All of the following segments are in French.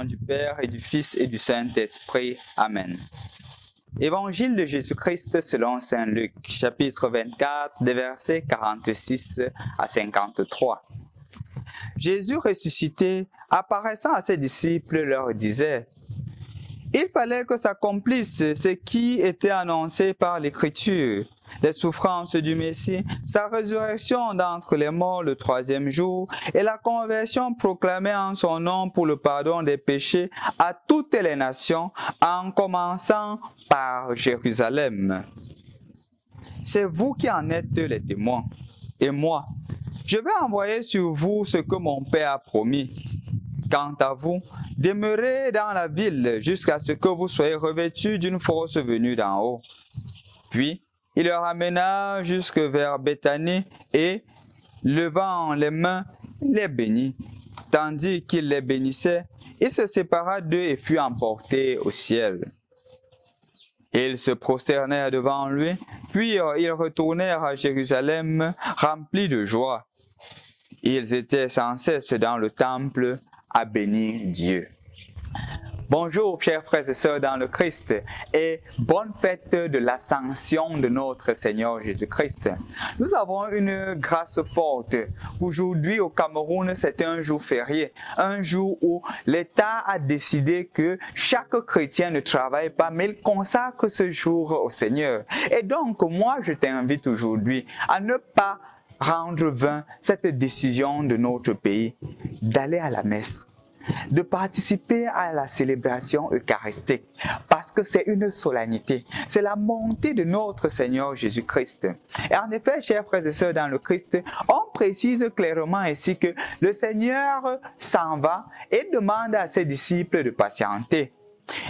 nom du Père et du Fils et du Saint-Esprit. Amen. Évangile de Jésus-Christ selon saint Luc, chapitre 24, des versets 46 à 53. Jésus ressuscité, apparaissant à ses disciples, leur disait: il fallait que s'accomplisse ce qui était annoncé par l'Écriture, les souffrances du Messie, sa résurrection d'entre les morts le troisième jour et la conversion proclamée en son nom pour le pardon des péchés à toutes les nations, en commençant par Jérusalem. C'est vous qui en êtes les témoins, et moi, je vais envoyer sur vous ce que mon Père a promis. Quant à vous, demeurez dans la ville jusqu'à ce que vous soyez revêtus d'une force venue d'en haut. Puis, il leur amena jusque vers Béthanie et, levant les mains, les bénit. Tandis qu'il les bénissait, il se sépara d'eux et fut emporté au ciel. Ils se prosternèrent devant lui, puis ils retournèrent à Jérusalem remplis de joie. Ils étaient sans cesse dans le temple à bénir Dieu. Bonjour chers frères et sœurs dans le Christ et bonne fête de l'ascension de notre Seigneur Jésus-Christ. Nous avons une grâce forte. Aujourd'hui au Cameroun, c'est un jour férié, un jour où l'État a décidé que chaque chrétien ne travaille pas, mais il consacre ce jour au Seigneur. Et donc moi je t'invite aujourd'hui à ne pas rendre vain cette décision de notre pays d'aller à la messe, de participer à la célébration eucharistique, parce que c'est une solennité, c'est la montée de notre Seigneur Jésus-Christ. Et en effet, chers frères et sœurs dans le Christ, on précise clairement ici que le Seigneur s'en va et demande à ses disciples de patienter.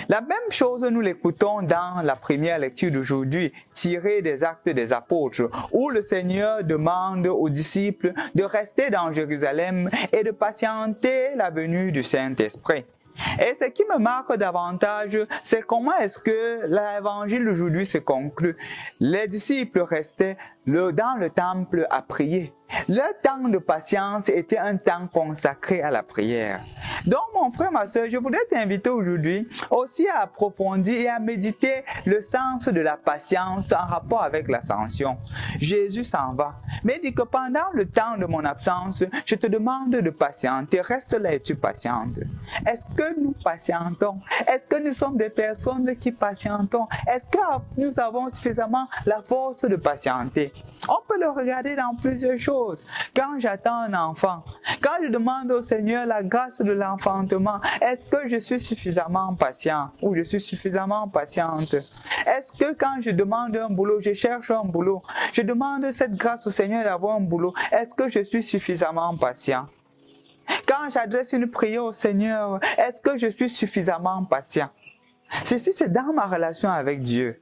La même chose, nous l'écoutons dans la première lecture d'aujourd'hui, tirée des Actes des Apôtres, où le Seigneur demande aux disciples de rester dans Jérusalem et de patienter la venue du Saint-Esprit. Et ce qui me marque davantage, c'est comment est-ce que l'évangile d'aujourd'hui se conclut. Les disciples restaient dans le temple à prier. Leur temps de patience était un temps consacré à la prière. Donc mon frère, ma soeur, je voudrais t'inviter aujourd'hui aussi à approfondir et à méditer le sens de la patience en rapport avec l'ascension. Jésus s'en va, mais il dit que pendant le temps de mon absence, je te demande de patienter. Reste là et tu patientes. Est-ce que nous patientons? Est-ce que nous sommes des personnes qui patientons? Est-ce que nous avons suffisamment la force de patienter? On peut le regarder dans plusieurs choses. Quand j'attends un enfant, quand je demande au Seigneur la grâce de l'enfantement, est-ce que je suis suffisamment patient ou je suis suffisamment patiente? Est-ce que quand je demande un boulot, je cherche un boulot, je demande cette grâce au Seigneur d'avoir un boulot, est-ce que je suis suffisamment patient? Quand j'adresse une prière au Seigneur, est-ce que je suis suffisamment patient? Ceci, c'est dans ma relation avec Dieu.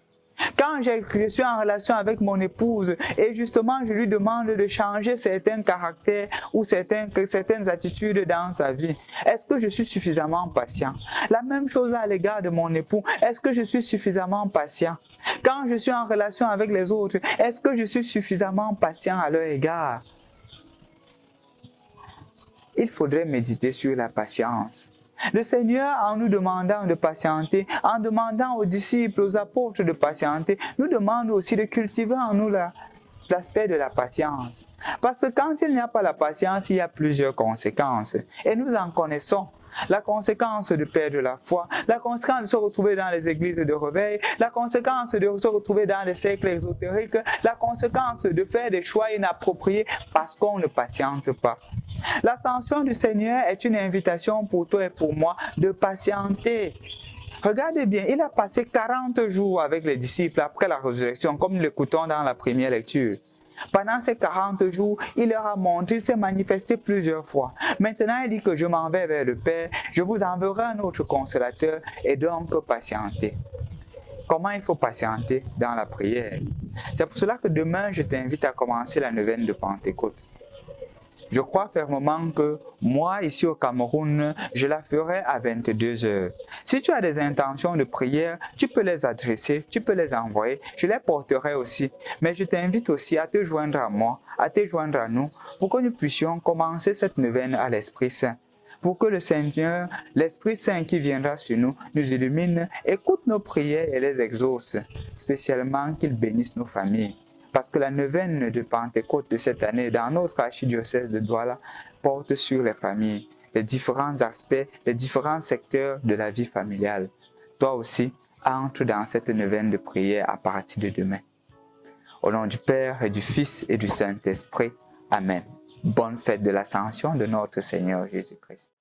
Quand je suis en relation avec mon épouse et justement je lui demande de changer certains caractères ou certaines attitudes dans sa vie, est-ce que je suis suffisamment patient? La même chose à l'égard de mon époux, est-ce que je suis suffisamment patient? Quand je suis en relation avec les autres, est-ce que je suis suffisamment patient à leur égard? Il faudrait méditer sur la patience. Le Seigneur, en nous demandant de patienter, en demandant aux disciples, aux apôtres de patienter, nous demande aussi de cultiver en nous l'aspect de la patience. Parce que quand il n'y a pas la patience, il y a plusieurs conséquences. Et nous en connaissons. La conséquence de perdre la foi, la conséquence de se retrouver dans les églises de réveil, la conséquence de se retrouver dans les cercles ésotériques, la conséquence de faire des choix inappropriés parce qu'on ne patiente pas. L'ascension du Seigneur est une invitation pour toi et pour moi de patienter. Regardez bien, il a passé 40 jours avec les disciples après la résurrection, comme nous l'écoutons dans la première lecture. Pendant ces 40 jours, il leur a montré, il s'est manifesté plusieurs fois. Maintenant, il dit que je m'en vais vers le Père, je vous enverrai un autre consolateur et donc patienter. Comment il faut patienter dans la prière? C'est pour cela que demain, je t'invite à commencer la neuvaine de Pentecôte. Je crois fermement que moi, ici au Cameroun, je la ferai à 22 heures. Si tu as des intentions de prière, tu peux les adresser, tu peux les envoyer. Je les porterai aussi. Mais je t'invite aussi à te joindre à moi, à te joindre à nous, pour que nous puissions commencer cette neuvaine à l'Esprit Saint. pour que le Seigneur, l'Esprit Saint qui viendra sur nous, nous illumine, écoute nos prières et les exauce, spécialement qu'il bénisse nos familles. Parce que la neuvaine de Pentecôte de cette année dans notre archidiocèse de Douala porte sur les familles, les différents aspects, les différents secteurs de la vie familiale. Toi aussi, entre dans cette neuvaine de prière à partir de demain. Au nom du Père et du Fils et du Saint-Esprit. Amen. Bonne fête de l'Ascension de notre Seigneur Jésus-Christ.